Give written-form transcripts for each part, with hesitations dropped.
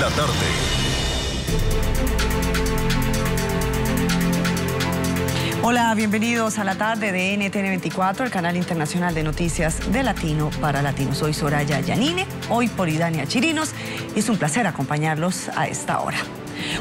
la tarde. Hola, bienvenidos a la tarde de NTN 24, el canal internacional de noticias de Latino para Latinos. Soy Soraya Yanine, hoy por Idania Chirinos, y es un placer acompañarlos a esta hora.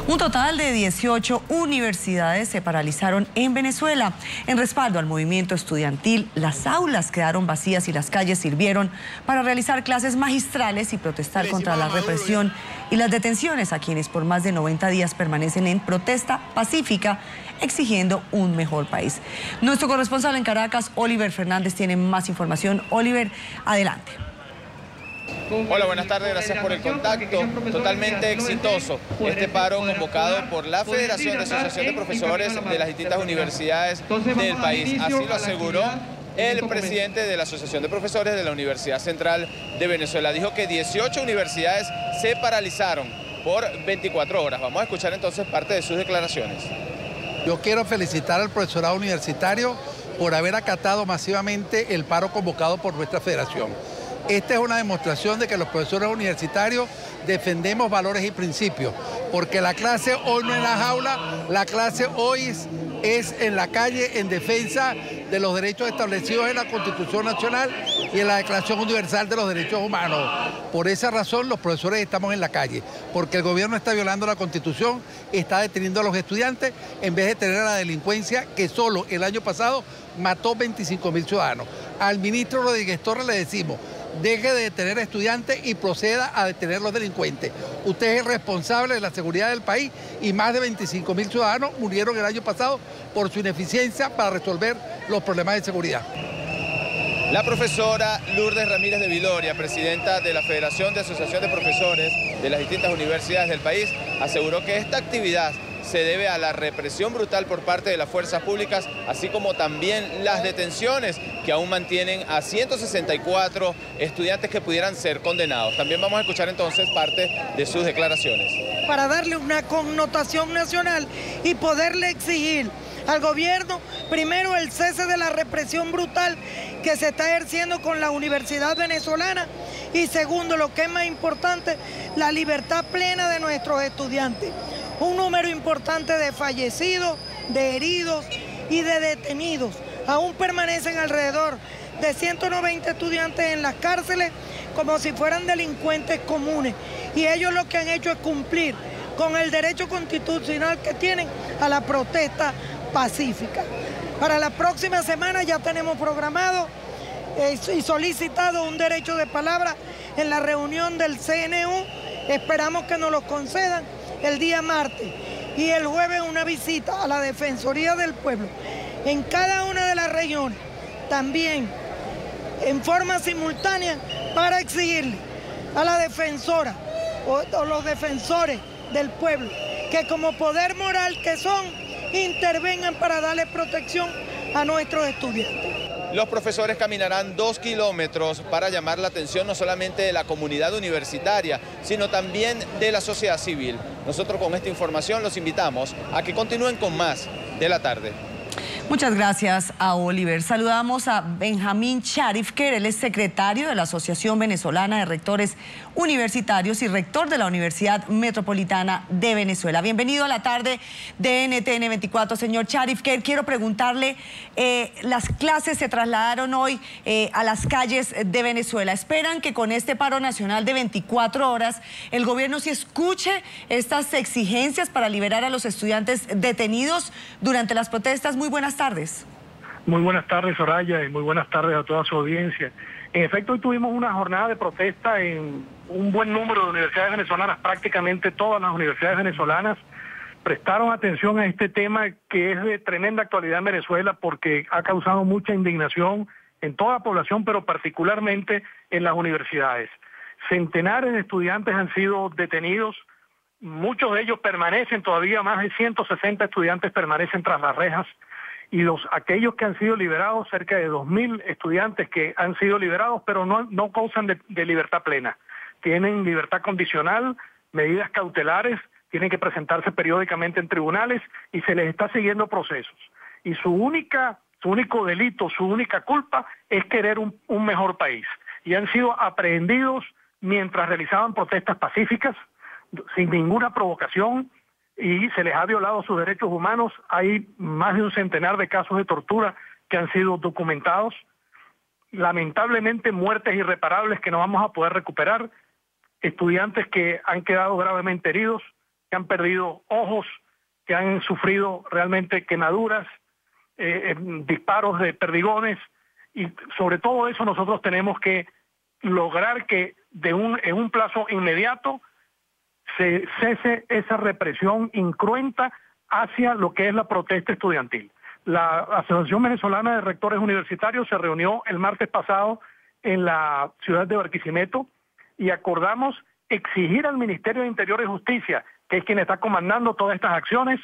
Un total de 18 universidades se paralizaron en Venezuela. En respaldo al movimiento estudiantil, las aulas quedaron vacías y las calles sirvieron para realizar clases magistrales y protestar contra la represión y las detenciones a quienes por más de 90 días permanecen en protesta pacífica, exigiendo un mejor país. Nuestro corresponsal en Caracas, Oliver Fernández, tiene más información. Oliver, adelante. Hola, buenas tardes, gracias por el contacto. Totalmente exitoso este paro convocado por la Federación de Asociación de Profesores de las distintas universidades del país. Así lo aseguró el presidente de la Asociación de Profesores de la Universidad Central de Venezuela. Dijo que 18 universidades se paralizaron por 24 horas. Vamos a escuchar entonces parte de sus declaraciones. Yo quiero felicitar al profesorado universitario por haber acatado masivamente el paro convocado por nuestra federación. Esta es una demostración de que los profesores universitarios defendemos valores y principios, porque la clase hoy no es en las aulas, la clase hoy es en la calle en defensa de los derechos establecidos en la Constitución Nacional y en la Declaración Universal de los Derechos Humanos. Por esa razón los profesores estamos en la calle, porque el gobierno está violando la Constitución, está deteniendo a los estudiantes en vez de tener a la delincuencia que solo el año pasado mató 25.000 ciudadanos. Al ministro Rodríguez Torres le decimos: deje de detener a estudiantes y proceda a detener a los delincuentes. Usted es el responsable de la seguridad del país y más de 25.000 ciudadanos murieron el año pasado por su ineficiencia para resolver los problemas de seguridad. La profesora Lourdes Ramírez de Viloria, presidenta de la Federación de Asociación de Profesores de las distintas universidades del país, aseguró que esta actividad se debe a la represión brutal por parte de las fuerzas públicas, así como también las detenciones que aún mantienen a 164 estudiantes que pudieran ser condenados. También vamos a escuchar entonces parte de sus declaraciones. Para darle una connotación nacional y poderle exigir al gobierno, primero, el cese de la represión brutal que se está ejerciendo con la Universidad Venezolana, y segundo, lo que es más importante, la libertad plena de nuestros estudiantes. Un número importante de fallecidos, de heridos y de detenidos. Aún permanecen alrededor de 190 estudiantes en las cárceles como si fueran delincuentes comunes. Y ellos lo que han hecho es cumplir con el derecho constitucional que tienen a la protesta pacífica. Para la próxima semana ya tenemos programado y solicitado un derecho de palabra en la reunión del CNU. Esperamos que nos lo concedan el día martes, y el jueves una visita a la Defensoría del Pueblo en cada una de las regiones, también en forma simultánea, para exigirle a la defensora o los defensores del pueblo que, como poder moral que son, intervengan para darle protección a nuestros estudiantes. Los profesores caminarán 2 kilómetros para llamar la atención no solamente de la comunidad universitaria, sino también de la sociedad civil. Nosotros con esta información los invitamos a que continúen con más de la tarde. Muchas gracias a Oliver. Saludamos a Benjamín Charifker, él es secretario de la Asociación Venezolana de Rectores Universitarios y rector de la Universidad Metropolitana de Venezuela. Bienvenido a la tarde de NTN 24, señor Charifker. Quiero preguntarle, las clases se trasladaron hoy a las calles de Venezuela. ¿Esperan que con este paro nacional de 24 horas el gobierno sí escuche estas exigencias para liberar a los estudiantes detenidos durante las protestas? Muy buenas tardes. Muy buenas tardes, Soraya, y muy buenas tardes a toda su audiencia. En efecto, hoy tuvimos una jornada de protesta en un buen número de universidades venezolanas. Prácticamente todas las universidades venezolanas prestaron atención a este tema, que es de tremenda actualidad en Venezuela, porque ha causado mucha indignación en toda la población, pero particularmente en las universidades. Centenares de estudiantes han sido detenidos, muchos de ellos permanecen todavía, más de 160 estudiantes permanecen tras las rejas, y aquellos que han sido liberados, cerca de 2.000 estudiantes que han sido liberados, pero no gozan de libertad plena. Tienen libertad condicional, medidas cautelares, tienen que presentarse periódicamente en tribunales y se les está siguiendo procesos. Y su único delito, su única culpa es querer un mejor país. Y han sido aprehendidos mientras realizaban protestas pacíficas, sin ninguna provocación y se les ha violado sus derechos humanos. Hay más de un centenar de casos de tortura que han sido documentados. Lamentablemente muertes irreparables que no vamos a poder recuperar, estudiantes que han quedado gravemente heridos, que han perdido ojos, que han sufrido realmente quemaduras, disparos de perdigones, y sobre todo eso nosotros tenemos que lograr que en un plazo inmediato se cese esa represión incruenta hacia lo que es la protesta estudiantil. La Asociación Venezolana de Rectores Universitarios se reunió el martes pasado en la ciudad de Barquisimeto y acordamos exigir al Ministerio de Interior y Justicia, que es quien está comandando todas estas acciones,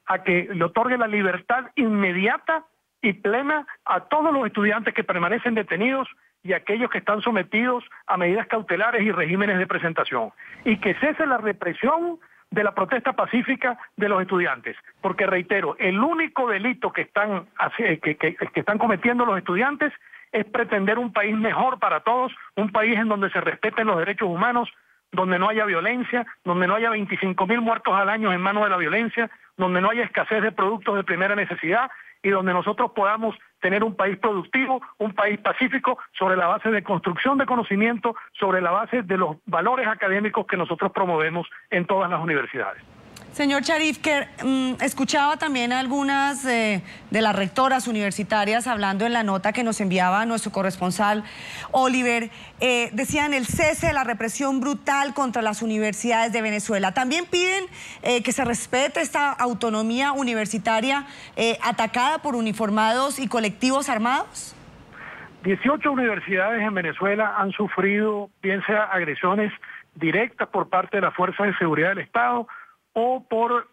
a que le otorgue la libertad inmediata y plena a todos los estudiantes que permanecen detenidos y a aquellos que están sometidos a medidas cautelares y regímenes de presentación. Y que cese la represión de la protesta pacífica de los estudiantes. Porque, reitero, el único delito que están cometiendo los estudiantes es pretender un país mejor para todos, un país en donde se respeten los derechos humanos, donde no haya violencia, donde no haya 25.000 muertos al año en manos de la violencia, donde no haya escasez de productos de primera necesidad y donde nosotros podamos tener un país productivo, un país pacífico, sobre la base de construcción de conocimiento, sobre la base de los valores académicos que nosotros promovemos en todas las universidades. Señor Charifker, escuchaba también a algunas de las rectoras universitarias hablando en la nota que nos enviaba nuestro corresponsal Oliver. Decían el cese de la represión brutal contra las universidades de Venezuela. También piden que se respete esta autonomía universitaria atacada por uniformados y colectivos armados. 18 universidades en Venezuela han sufrido, bien sea agresiones directas por parte de las fuerzas de seguridad del Estado, o por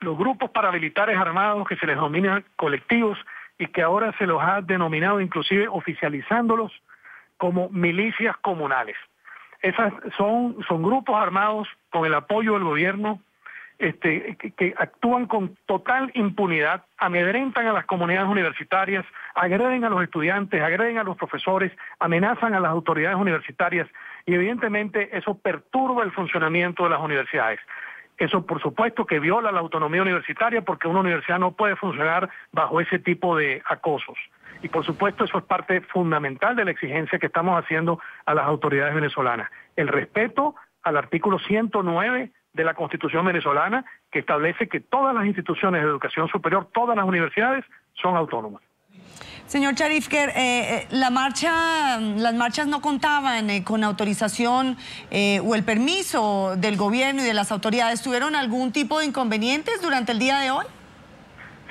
los grupos paramilitares armados que se les denominan colectivos y que ahora se los ha denominado, inclusive oficializándolos, como milicias comunales. Esas son grupos armados con el apoyo del gobierno que actúan con total impunidad, amedrentan a las comunidades universitarias, agreden a los estudiantes, agreden a los profesores, amenazan a las autoridades universitarias y evidentemente eso perturba el funcionamiento de las universidades. Eso, por supuesto, que viola la autonomía universitaria porque una universidad no puede funcionar bajo ese tipo de acosos. Y, por supuesto, eso es parte fundamental de la exigencia que estamos haciendo a las autoridades venezolanas. El respeto al artículo 109 de la Constitución venezolana, que establece que todas las instituciones de educación superior, todas las universidades, son autónomas. Señor Charifker, las marchas no contaban con autorización o el permiso del gobierno y de las autoridades. ¿Tuvieron algún tipo de inconvenientes durante el día de hoy?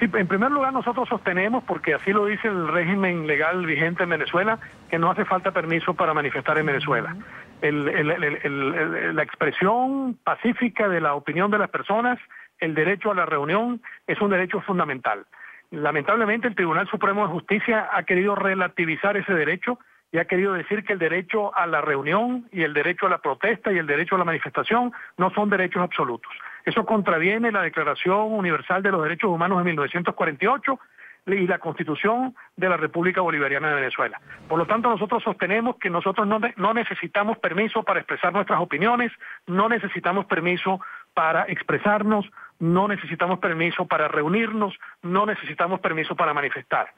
Sí, en primer lugar nosotros sostenemos, porque así lo dice el régimen legal vigente en Venezuela, que no hace falta permiso para manifestar en Venezuela. La expresión pacífica de la opinión de las personas, el derecho a la reunión, es un derecho fundamental. Lamentablemente el Tribunal Supremo de Justicia ha querido relativizar ese derecho y ha querido decir que el derecho a la reunión y el derecho a la protesta y el derecho a la manifestación no son derechos absolutos. Eso contraviene la Declaración Universal de los Derechos Humanos de 1948 y la Constitución de la República Bolivariana de Venezuela. Por lo tanto, nosotros sostenemos que nosotros no necesitamos permiso para expresar nuestras opiniones, no necesitamos permiso para expresarnos, no necesitamos permiso para reunirnos, no necesitamos permiso para manifestar.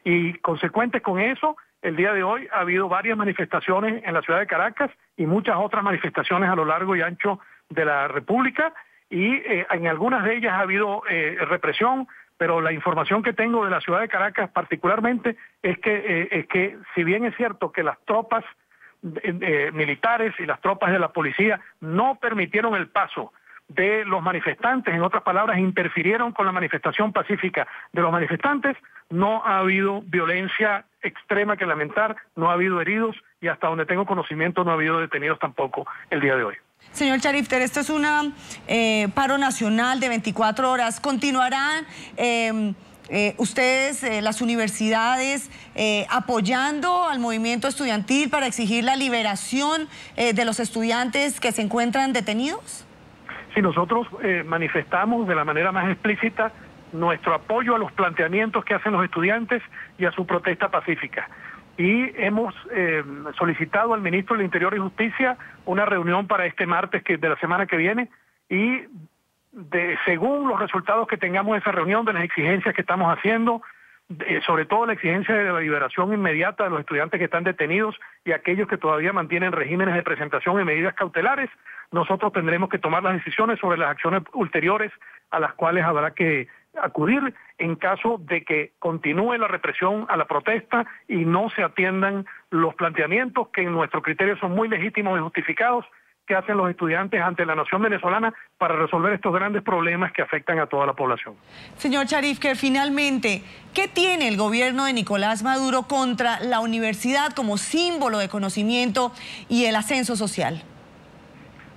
Y consecuente con eso, el día de hoy ha habido varias manifestaciones en la ciudad de Caracas y muchas otras manifestaciones a lo largo y ancho de la República y en algunas de ellas ha habido represión, pero la información que tengo de la ciudad de Caracas particularmente es que si bien es cierto que las tropas militares y las tropas de la policía no permitieron el paso de los manifestantes, en otras palabras, interfirieron con la manifestación pacífica de los manifestantes, no ha habido violencia extrema que lamentar, no ha habido heridos y hasta donde tengo conocimiento no ha habido detenidos tampoco el día de hoy. Señor Charifker, esto es un paro nacional de 24 horas. ¿Continuarán ustedes, las universidades, apoyando al movimiento estudiantil para exigir la liberación de los estudiantes que se encuentran detenidos? Sí, nosotros manifestamos de la manera más explícita nuestro apoyo a los planteamientos que hacen los estudiantes y a su protesta pacífica. Y hemos solicitado al ministro del Interior y Justicia una reunión para este martes de la semana que viene, y según los resultados que tengamos de esa reunión, de las exigencias que estamos haciendo, sobre todo la exigencia de la liberación inmediata de los estudiantes que están detenidos y aquellos que todavía mantienen regímenes de presentación y medidas cautelares, nosotros tendremos que tomar las decisiones sobre las acciones ulteriores a las cuales habrá que acudir en caso de que continúe la represión a la protesta y no se atiendan los planteamientos que en nuestro criterio son muy legítimos y justificados que hacen los estudiantes ante la nación venezolana para resolver estos grandes problemas que afectan a toda la población. Señor Sharif, que finalmente, ¿qué tiene el gobierno de Nicolás Maduro contra la universidad como símbolo de conocimiento y el ascenso social?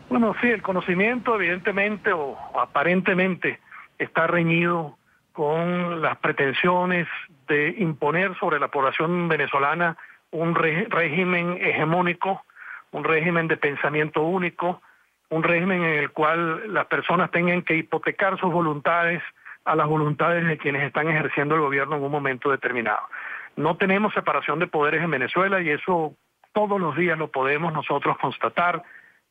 Bueno, sí, el conocimiento evidentemente o aparentemente está reñido con las pretensiones de imponer sobre la población venezolana un régimen hegemónico, un régimen de pensamiento único, un régimen en el cual las personas tengan que hipotecar sus voluntades a las voluntades de quienes están ejerciendo el gobierno en un momento determinado. No tenemos separación de poderes en Venezuela y eso todos los días lo podemos nosotros constatar.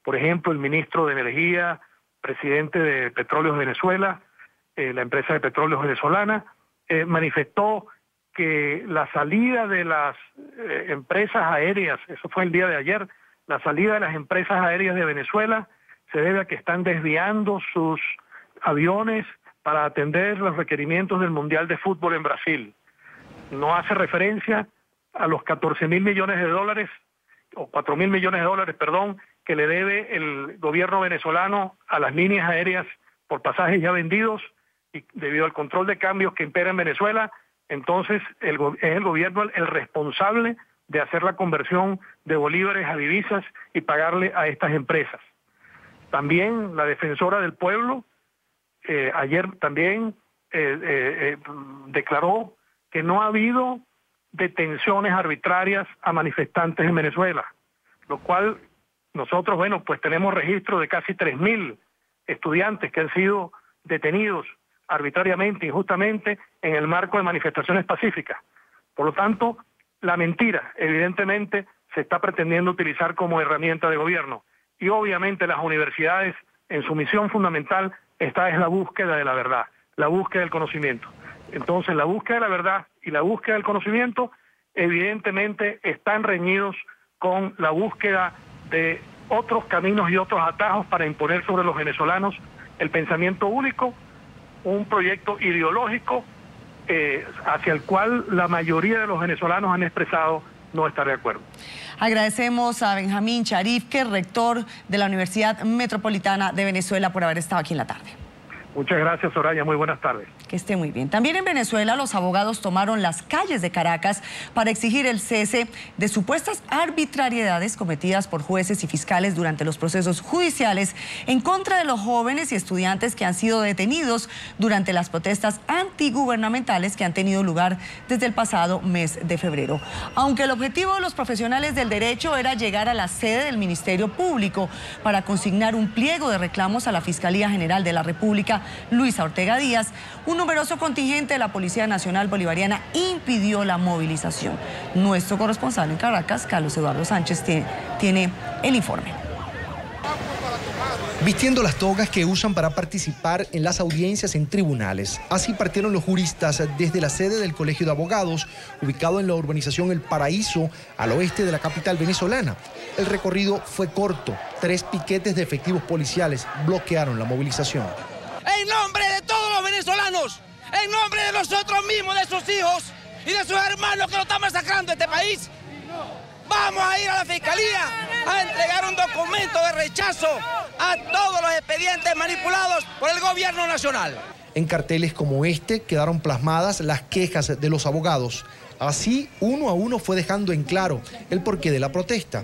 Por ejemplo, el ministro de Energía, presidente de Petróleos Venezuela, la empresa de petróleos venezolana, manifestó que la salida de las empresas aéreas, eso fue el día de ayer, la salida de las empresas aéreas de Venezuela se debe a que están desviando sus aviones para atender los requerimientos del Mundial de Fútbol en Brasil. No hace referencia a los 14.000 millones de dólares, o 4.000 millones de dólares, perdón, que le debe el gobierno venezolano a las líneas aéreas por pasajes ya vendidos, y debido al control de cambios que impera en Venezuela, entonces es el gobierno el responsable de hacer la conversión de bolívares a divisas y pagarle a estas empresas. También la defensora del pueblo ayer también declaró que no ha habido detenciones arbitrarias a manifestantes en Venezuela, lo cual nosotros, bueno, pues tenemos registro de casi 3.000 estudiantes que han sido detenidos arbitrariamente, injustamente, en el marco de manifestaciones pacíficas. Por lo tanto, la mentira, evidentemente, se está pretendiendo utilizar como herramienta de gobierno. Y obviamente las universidades, en su misión fundamental, esta es la búsqueda de la verdad, la búsqueda del conocimiento. Entonces, la búsqueda de la verdad y la búsqueda del conocimiento, evidentemente, están reñidos con la búsqueda de otros caminos y otros atajos para imponer sobre los venezolanos el pensamiento único, un proyecto ideológico hacia el cual la mayoría de los venezolanos han expresado no estar de acuerdo. Agradecemos a Benjamín Sharif, que es rector de la Universidad Metropolitana de Venezuela, por haber estado aquí en la tarde. Muchas gracias, Soraya. Muy buenas tardes. Que esté muy bien. También en Venezuela, los abogados tomaron las calles de Caracas para exigir el cese de supuestas arbitrariedades cometidas por jueces y fiscales durante los procesos judiciales en contra de los jóvenes y estudiantes que han sido detenidos durante las protestas antigubernamentales que han tenido lugar desde el pasado mes de febrero. Aunque el objetivo de los profesionales del derecho era llegar a la sede del Ministerio Público para consignar un pliego de reclamos a la Fiscalía General de la República, Luisa Ortega Díaz, un numeroso contingente de la Policía Nacional Bolivariana impidió la movilización. Nuestro corresponsal en Caracas, Carlos Eduardo Sánchez, tiene el informe. Vistiendo las togas que usan para participar en las audiencias en tribunales. Así partieron los juristas desde la sede del Colegio de Abogados, ubicado en la urbanización El Paraíso, al oeste de la capital venezolana. El recorrido fue corto. 3 piquetes de efectivos policiales bloquearon la movilización. En nombre de todos los venezolanos, en nombre de nosotros mismos, de sus hijos y de sus hermanos que lo están masacrando en este país, vamos a ir a la Fiscalía a entregar un documento de rechazo a todos los expedientes manipulados por el gobierno nacional. En carteles como este quedaron plasmadas las quejas de los abogados. Así, uno a uno fue dejando en claro el porqué de la protesta.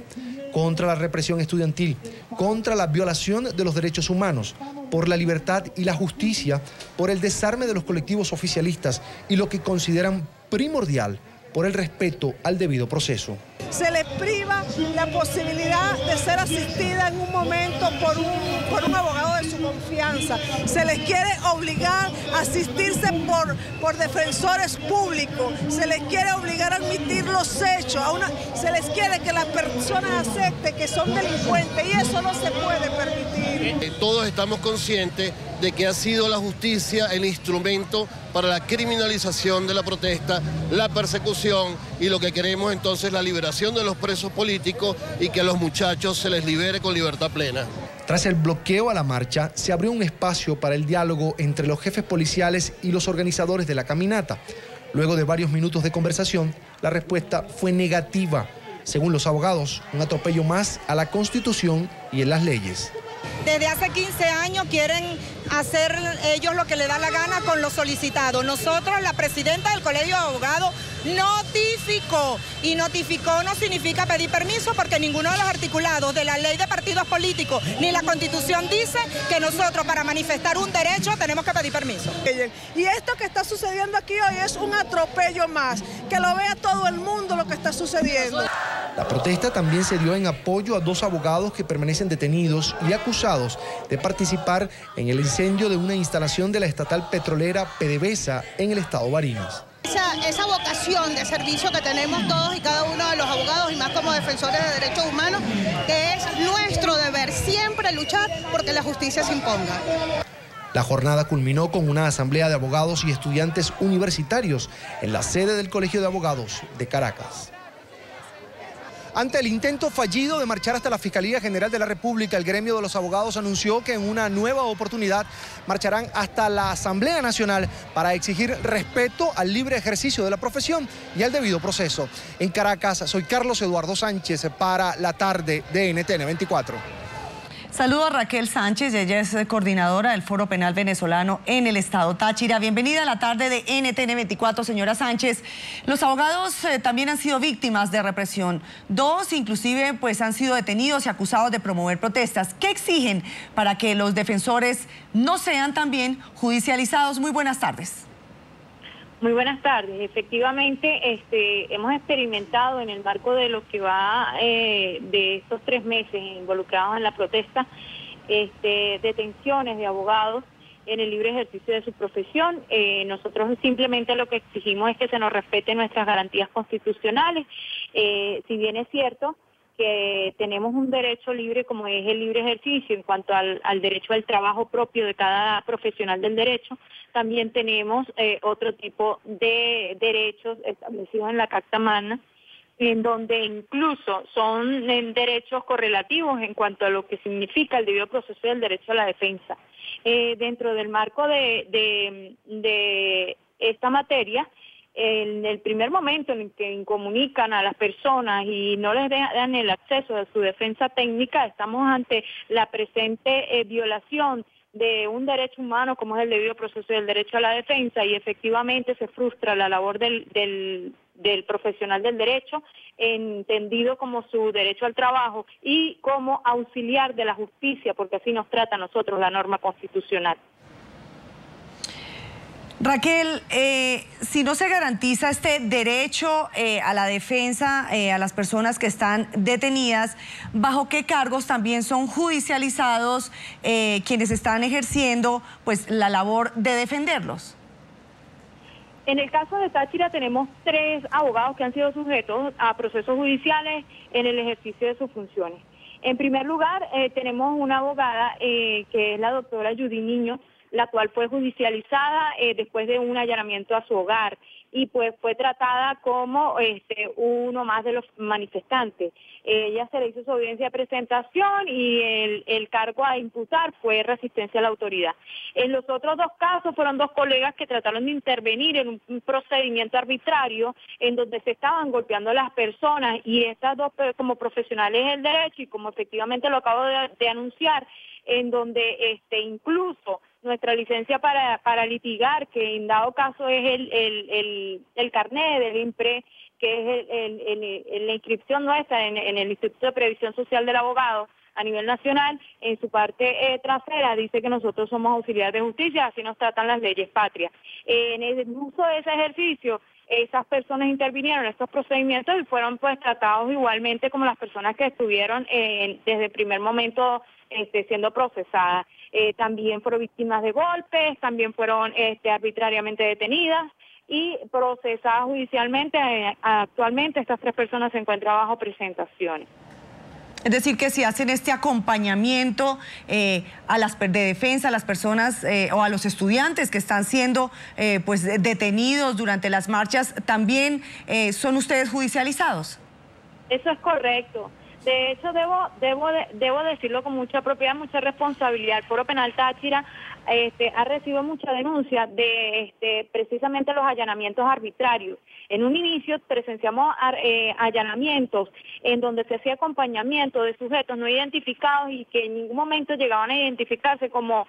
Contra la represión estudiantil, contra la violación de los derechos humanos, por la libertad y la justicia, por el desarme de los colectivos oficialistas y lo que consideran primordial, por el respeto al debido proceso. Se les priva la posibilidad de ser asistida en un momento momento por un abogado de su confianza. Se les quiere obligar a asistirse por defensores públicos, se les quiere obligar a admitir los hechos, se les quiere que las personas acepten que son delincuentes y eso no se puede permitir. Todos estamos conscientes de que ha sido la justicia el instrumento para la criminalización de la protesta, la persecución y lo que queremos entonces la liberación de los presos políticos y que a los muchachos se les libere con libertad plena. Tras el bloqueo a la marcha, se abrió un espacio para el diálogo entre los jefes policiales y los organizadores de la caminata. Luego de varios minutos de conversación, la respuesta fue negativa. Según los abogados, un atropello más a la Constitución y en las leyes. Desde hace 15 años quieren hacer ellos lo que les da la gana con los solicitados. Nosotros, la presidenta del Colegio de Abogados, notificó. Y notificó no significa pedir permiso porque ninguno de los articulados de la ley de partidos políticos ni la Constitución dice que nosotros para manifestar un derecho tenemos que pedir permiso. Y esto que está sucediendo aquí hoy es un atropello más, que lo vea todo el mundo lo que está sucediendo. La protesta también se dio en apoyo a 2 abogados que permanecen detenidos y acusados de participar en el incendio de una instalación de la estatal petrolera PDVSA en el estado Barinas. Esa vocación de servicio que tenemos todos y cada uno de los abogados y más como defensores de derechos humanos, que es nuestro deber siempre luchar porque la justicia se imponga. La jornada culminó con una asamblea de abogados y estudiantes universitarios en la sede del Colegio de Abogados de Caracas. Ante el intento fallido de marchar hasta la Fiscalía General de la República, el gremio de los abogados anunció que en una nueva oportunidad marcharán hasta la Asamblea Nacional para exigir respeto al libre ejercicio de la profesión y al debido proceso. En Caracas, soy Carlos Eduardo Sánchez para La Tarde de NTN 24. Saludo a Raquel Sánchez, ella es coordinadora del Foro Penal Venezolano en el estado Táchira. Bienvenida a La Tarde de NTN 24, señora Sánchez. Los abogados también han sido víctimas de represión. 2 inclusive pues han sido detenidos y acusados de promover protestas. ¿Qué exigen para que los defensores no sean también judicializados? Muy buenas tardes. Muy buenas tardes. Efectivamente, hemos experimentado en el marco de lo que va de estos 3 meses involucrados en la protesta, detenciones de abogados en el libre ejercicio de su profesión. Nosotros simplemente lo que exigimos es que se nos respeten nuestras garantías constitucionales. Si bien es cierto que tenemos un derecho libre como es el libre ejercicio en cuanto al derecho al trabajo propio de cada profesional del derecho, también tenemos otro tipo de derechos establecidos en la Carta Magna, en donde incluso son derechos correlativos en cuanto a lo que significa el debido proceso del derecho a la defensa. Dentro del marco de esta materia, en el primer momento en que incomunican a las personas y no les dan el acceso a su defensa técnica, estamos ante la presente violación de un derecho humano como es el debido proceso del derecho a la defensa, y efectivamente se frustra la labor del profesional del derecho, entendido como su derecho al trabajo y como auxiliar de la justicia, porque así nos trata a nosotros la norma constitucional. Raquel, si no se garantiza este derecho a la defensa a las personas que están detenidas, ¿bajo qué cargos también son judicializados quienes están ejerciendo pues la labor de defenderlos? En el caso de Táchira tenemos 3 abogados que han sido sujetos a procesos judiciales en el ejercicio de sus funciones. En primer lugar, tenemos una abogada que es la doctora Judy Niño, la cual fue judicializada después de un allanamiento a su hogar y pues fue tratada como uno más de los manifestantes. Ella se le hizo su audiencia de presentación y el cargo a imputar fue resistencia a la autoridad. En los otros 2 casos fueron 2 colegas que trataron de intervenir en un procedimiento arbitrario en donde se estaban golpeando las personas, y estas 2 como profesionales del derecho y como efectivamente lo acabo de anunciar, en donde incluso nuestra licencia para litigar, que en dado caso es el carnet del INPRE, que es la inscripción nuestra en el Instituto de Previsión Social del Abogado a nivel nacional, en su parte trasera dice que nosotros somos auxiliares de justicia, así nos tratan las leyes patrias. En el uso de ese ejercicio, esas personas intervinieron en estos procedimientos y fueron pues tratados igualmente como las personas que estuvieron desde el primer momento siendo procesadas. También fueron víctimas de golpes, también fueron arbitrariamente detenidas y procesadas judicialmente. Actualmente estas 3 personas se encuentran bajo presentaciones. Es decir, que si hacen este acompañamiento a las de defensa, a las personas o a los estudiantes que están siendo pues detenidos durante las marchas, ¿también son ustedes judicializados? Eso es correcto. De hecho, debo decirlo con mucha propiedad, mucha responsabilidad. El Foro Penal Táchira ha recibido mucha denuncia de precisamente los allanamientos arbitrarios. En un inicio presenciamos allanamientos en donde se hacía acompañamiento de sujetos no identificados y que en ningún momento llegaban a identificarse como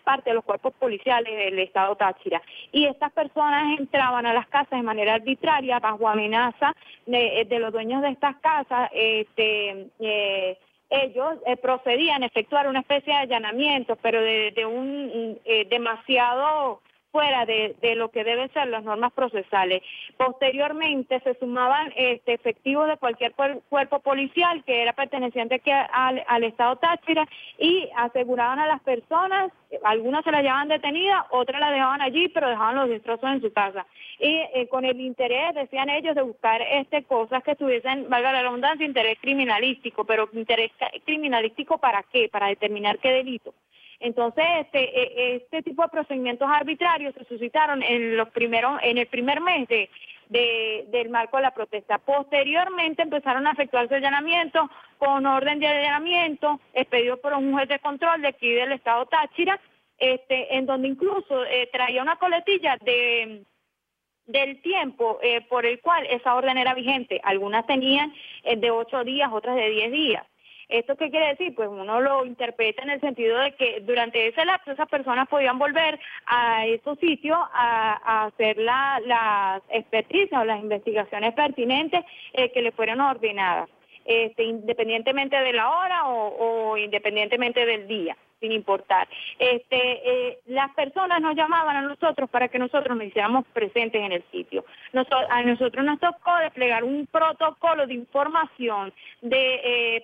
parte de los cuerpos policiales del Estado Táchira. Y estas personas entraban a las casas de manera arbitraria bajo amenaza de los dueños de estas casas. Ellos procedían a efectuar una especie de allanamiento, pero demasiado fuera de lo que deben ser las normas procesales. Posteriormente se sumaban efectivos de cualquier cuerpo policial que era perteneciente aquí al Estado Táchira y aseguraban a las personas, algunas se las llevaban detenidas, otras las dejaban allí, pero dejaban los destrozos en su casa. Y con el interés, decían ellos, de buscar cosas que tuviesen, valga la redundancia, interés criminalístico. Pero interés criminalístico ¿para qué? Para determinar qué delito. Entonces, este tipo de procedimientos arbitrarios se suscitaron en el primer mes del marco de la protesta. Posteriormente empezaron a efectuarse allanamientos con orden de allanamiento expedido por un juez de control de aquí del Estado Táchira, en donde incluso traía una coletilla del tiempo por el cual esa orden era vigente. Algunas tenían de 8 días, otras de 10 días. ¿Esto qué quiere decir? Pues uno lo interpreta en el sentido de que durante ese lapso esas personas podían volver a esos sitios a hacer las experticias o las investigaciones pertinentes que le fueran ordenadas, independientemente de la hora o independientemente del día, sin importar. Las personas nos llamaban a nosotros para que nosotros nos hiciéramos presentes en el sitio. A nosotros nos tocó desplegar un protocolo de información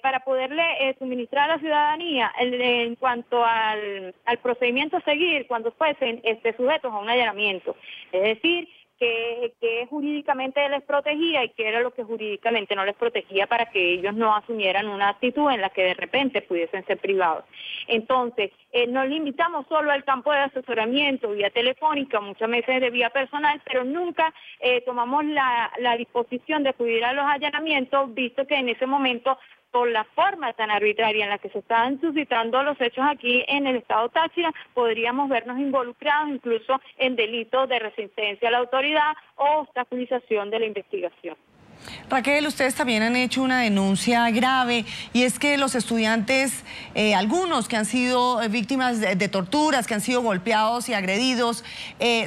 para poderle suministrar a la ciudadanía en cuanto al procedimiento a seguir cuando fuesen sujetos a un allanamiento. Es decir, que jurídicamente les protegía y que era lo que jurídicamente no les protegía para que ellos no asumieran una actitud en la que de repente pudiesen ser privados. Entonces, nos limitamos solo al campo de asesoramiento vía telefónica, muchas veces de vía personal, pero nunca tomamos la disposición de acudir a los allanamientos, visto que en ese momento, por la forma tan arbitraria en la que se estaban suscitando los hechos aquí en el Estado Táchira, podríamos vernos involucrados incluso en delitos de resistencia a la autoridad o obstaculización de la investigación. Raquel, ustedes también han hecho una denuncia grave y es que los estudiantes, algunos que han sido víctimas de torturas, que han sido golpeados y agredidos,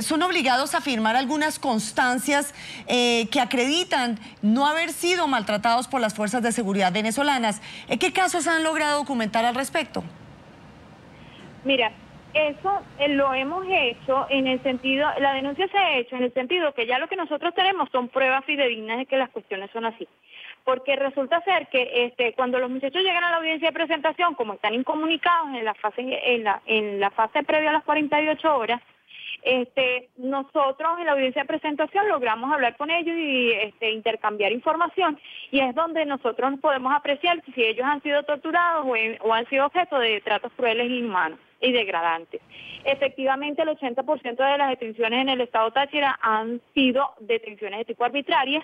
son obligados a firmar algunas constancias que acreditan no haber sido maltratados por las fuerzas de seguridad venezolanas. ¿Qué casos han logrado documentar al respecto? Mira, eso lo hemos hecho en el sentido, la denuncia se ha hecho en el sentido que ya lo que nosotros tenemos son pruebas fidedignas de que las cuestiones son así. Porque resulta ser que cuando los muchachos llegan a la audiencia de presentación, como están incomunicados en la fase previa a las 48 horas, nosotros en la audiencia de presentación logramos hablar con ellos y intercambiar información, y es donde nosotros podemos apreciar si ellos han sido torturados o han sido objeto de tratos crueles e inhumanos y degradantes. Efectivamente, el 80% de las detenciones en el Estado Táchira han sido detenciones de tipo arbitrarias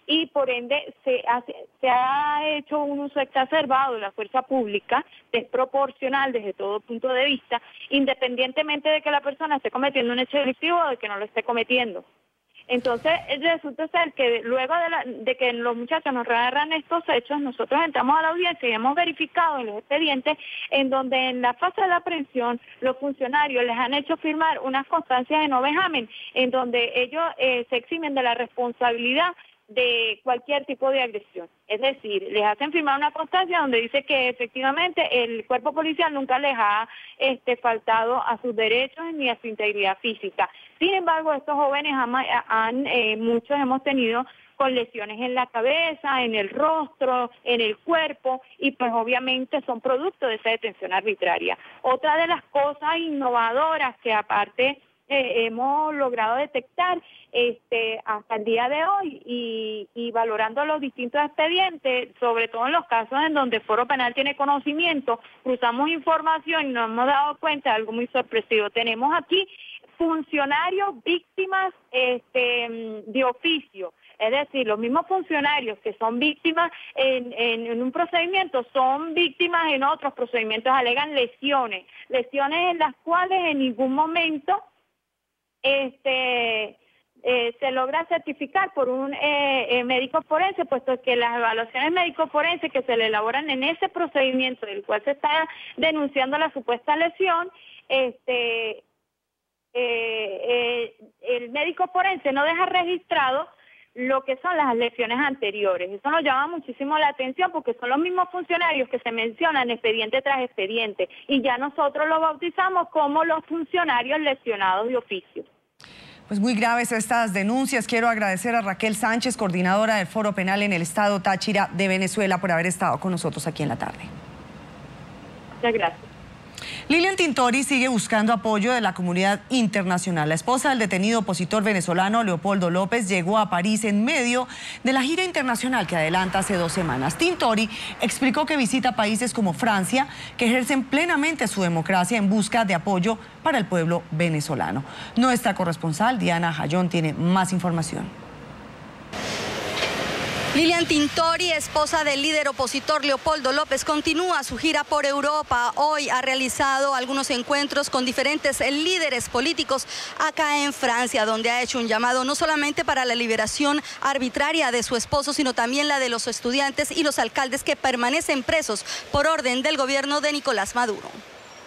y por ende se ha hecho un uso exacerbado de la fuerza pública, desproporcional desde todo punto de vista, independientemente de que la persona esté cometiendo un hecho delictivo o de que no lo esté cometiendo. Entonces, resulta ser que luego de que los muchachos nos narran estos hechos, nosotros entramos a la audiencia y hemos verificado en los expedientes en donde en la fase de la aprehensión los funcionarios les han hecho firmar unas constancias de no vejamen, en donde ellos se eximen de la responsabilidad de cualquier tipo de agresión. Es decir, les hacen firmar una constancia donde dice que efectivamente el cuerpo policial nunca les ha faltado a sus derechos ni a su integridad física. Sin embargo, estos jóvenes muchos hemos tenido con lesiones en la cabeza, en el rostro, en el cuerpo, y pues obviamente son producto de esa detención arbitraria. Otra de las cosas innovadoras que aparte hemos logrado detectar hasta el día de hoy y valorando los distintos expedientes, sobre todo en los casos en donde el Foro Penal tiene conocimiento, cruzamos información y nos hemos dado cuenta de algo muy sorpresivo. Tenemos aquí funcionarios víctimas de oficio. Es decir, los mismos funcionarios que son víctimas en un procedimiento son víctimas en otros procedimientos, alegan lesiones en las cuales en ningún momento se logra certificar por un médico forense, puesto que las evaluaciones médico forenses que se le elaboran en ese procedimiento del cual se está denunciando la supuesta lesión, el médico forense no deja registrado lo que son las lesiones anteriores. Eso nos llama muchísimo la atención porque son los mismos funcionarios que se mencionan expediente tras expediente y ya nosotros los bautizamos como los funcionarios lesionados de oficio. Pues muy graves estas denuncias. Quiero agradecer a Raquel Sánchez, coordinadora del Foro Penal en el Estado Táchira de Venezuela, por haber estado con nosotros aquí en la tarde. Muchas gracias. Lilian Tintori sigue buscando apoyo de la comunidad internacional. La esposa del detenido opositor venezolano Leopoldo López llegó a París en medio de la gira internacional que adelanta hace 2 semanas. Tintori explicó que visita países como Francia, que ejercen plenamente su democracia en busca de apoyo para el pueblo venezolano. Nuestra corresponsal Diana Jayón tiene más información. Lilian Tintori, esposa del líder opositor Leopoldo López, continúa su gira por Europa. Hoy ha realizado algunos encuentros con diferentes líderes políticos acá en Francia, donde ha hecho un llamado no solamente para la liberación arbitraria de su esposo, sino también la de los estudiantes y los alcaldes que permanecen presos por orden del gobierno de Nicolás Maduro.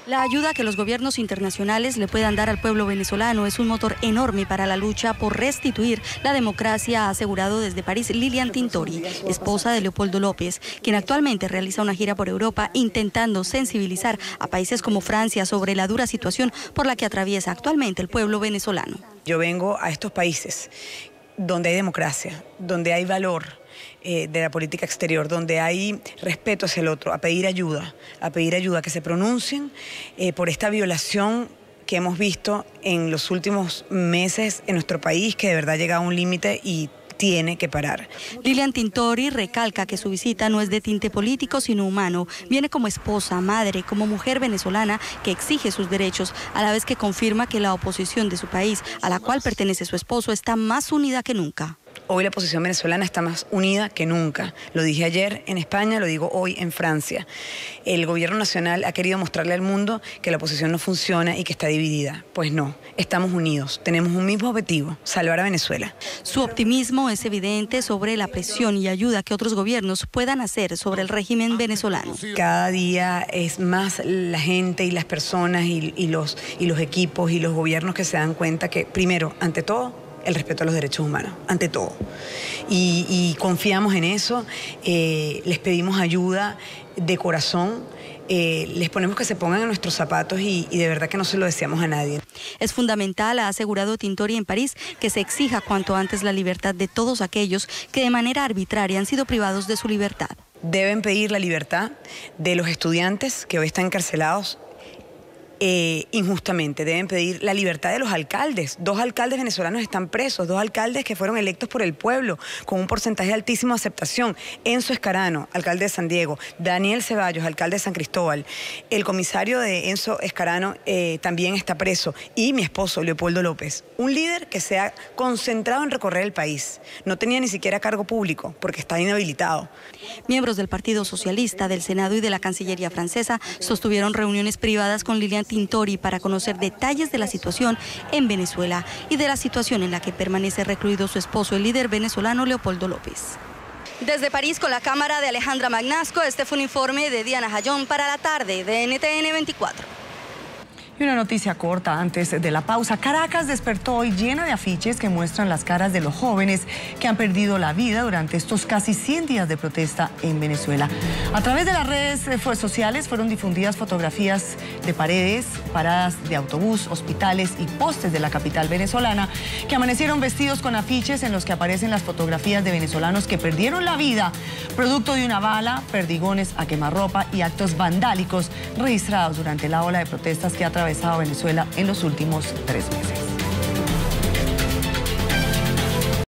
La ayuda que los gobiernos internacionales le puedan dar al pueblo venezolano es un motor enorme para la lucha por restituir la democracia, ha asegurado desde París Lilian Tintori, esposa de Leopoldo López, quien actualmente realiza una gira por Europa intentando sensibilizar a países como Francia sobre la dura situación por la que atraviesa actualmente el pueblo venezolano. Yo vengo a estos países donde hay democracia, donde hay valor de la política exterior, donde hay respeto hacia el otro, a pedir ayuda, que se pronuncien por esta violación que hemos visto en los últimos meses en nuestro país, que de verdad llega a un límite y tiene que parar. Lilian Tintori recalca que su visita no es de tinte político, sino humano. Viene como esposa, madre, como mujer venezolana que exige sus derechos, a la vez que confirma que la oposición de su país, a la cual pertenece su esposo, está más unida que nunca. Hoy la oposición venezolana está más unida que nunca. Lo dije ayer en España, lo digo hoy en Francia. El gobierno nacional ha querido mostrarle al mundo que la oposición no funciona y que está dividida. Pues no, estamos unidos, tenemos un mismo objetivo, salvar a Venezuela. Su optimismo es evidente sobre la presión y ayuda que otros gobiernos puedan hacer sobre el régimen venezolano. Cada día es más la gente y las personas y los equipos y los gobiernos que se dan cuenta que, primero, ante todo, el respeto a los derechos humanos, ante todo. Y confiamos en eso, les pedimos ayuda de corazón, les ponemos que se pongan en nuestros zapatos y de verdad que no se lo deseamos a nadie. Es fundamental, ha asegurado Tintori en París, que se exija cuanto antes la libertad de todos aquellos que de manera arbitraria han sido privados de su libertad. Deben pedir la libertad de los estudiantes que hoy están encarcelados injustamente. Deben pedir la libertad de los alcaldes. 2 alcaldes venezolanos están presos, 2 alcaldes que fueron electos por el pueblo con un porcentaje altísimo de aceptación. Enzo Escarano, alcalde de San Diego, Daniel Ceballos, alcalde de San Cristóbal, el comisario de Enzo Escarano también está preso, y mi esposo Leopoldo López, un líder que se ha concentrado en recorrer el país. No tenía ni siquiera cargo público porque está inhabilitado. Miembros del Partido Socialista, del Senado y de la Cancillería francesa sostuvieron reuniones privadas con Lilian Tintori para conocer detalles de la situación en Venezuela y de la situación en la que permanece recluido su esposo, el líder venezolano Leopoldo López. Desde París, con la cámara de Alejandra Magnasco, este fue un informe de Diana Jayón para la tarde de NTN 24. Y una noticia corta antes de la pausa. Caracas despertó hoy llena de afiches que muestran las caras de los jóvenes que han perdido la vida durante estos casi 100 días de protesta en Venezuela. A través de las redes sociales fueron difundidas fotografías de paredes, paradas de autobús, hospitales y postes de la capital venezolana que amanecieron vestidos con afiches en los que aparecen las fotografías de venezolanos que perdieron la vida producto de una bala, perdigones a quemarropa y actos vandálicos registrados durante la ola de protestas que ha atravesado Venezuela en los últimos 3 meses.